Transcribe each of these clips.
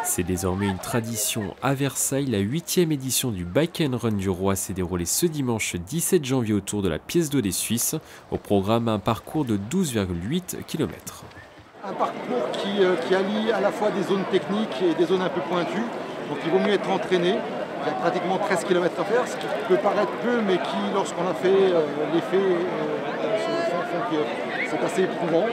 C'est désormais une tradition à Versailles. La 8e édition du Bike and Run du Roi s'est déroulée ce dimanche 17 janvier autour de la Pièce d'Eau des Suisses. Au programme, un parcours de 12,8 km. Un parcours qui allie à la fois des zones techniques et des zones un peu pointues. Donc il vaut mieux être entraîné. Il y a pratiquement 13 km à faire, ce qui peut paraître peu, mais qui, lorsqu'on a fait l'effet, font que c'est assez éprouvant.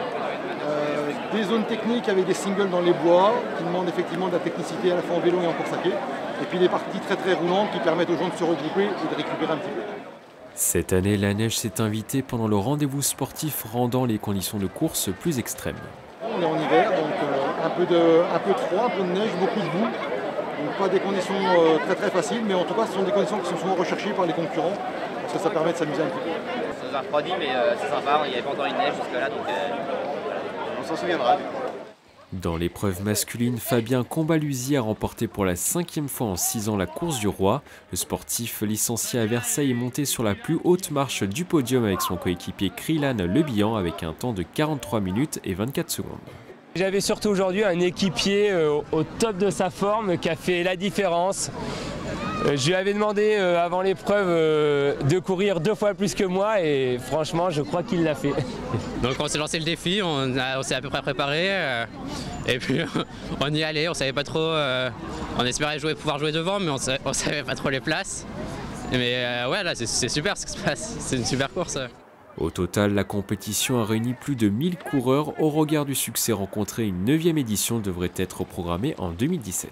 Des zones techniques avec des singles dans les bois qui demandent effectivement de la technicité à la fois en vélo et en course à pied. Et puis des parties très roulantes qui permettent aux gens de se regrouper et de récupérer un petit peu. Cette année, la neige s'est invitée pendant le rendez-vous sportif, rendant les conditions de course plus extrêmes. On est en hiver, donc un peu de froid, un peu de neige, beaucoup de boue. Donc pas des conditions très faciles, mais en tout cas ce sont des conditions qui sont souvent recherchées par les concurrents, parce que ça permet de s'amuser un petit peu. Ça nous a refroidi, mais c'est sympa, il n'y avait pas encore une neige jusque-là, donc on s'en souviendra. Dans l'épreuve masculine, Fabien Combalusier a remporté pour la 5e fois en 6 ans la course du Roi. Le sportif licencié à Versailles est monté sur la plus haute marche du podium avec son coéquipier Krylan Lebihan avec un temps de 43 minutes et 24 secondes. J'avais surtout aujourd'hui un équipier au top de sa forme qui a fait la différence. Je lui avais demandé avant l'épreuve de courir 2 fois plus que moi et franchement je crois qu'il l'a fait. Donc on s'est lancé le défi, on s'est à peu près préparé et puis on y allait, on savait pas trop, on espérait pouvoir jouer devant mais on savait pas trop les places. Mais ouais là c'est super ce qui se passe, c'est une super course. Au total, la compétition a réuni plus de 1000 coureurs. Au regard du succès rencontré, une 9e édition devrait être programmée en 2017.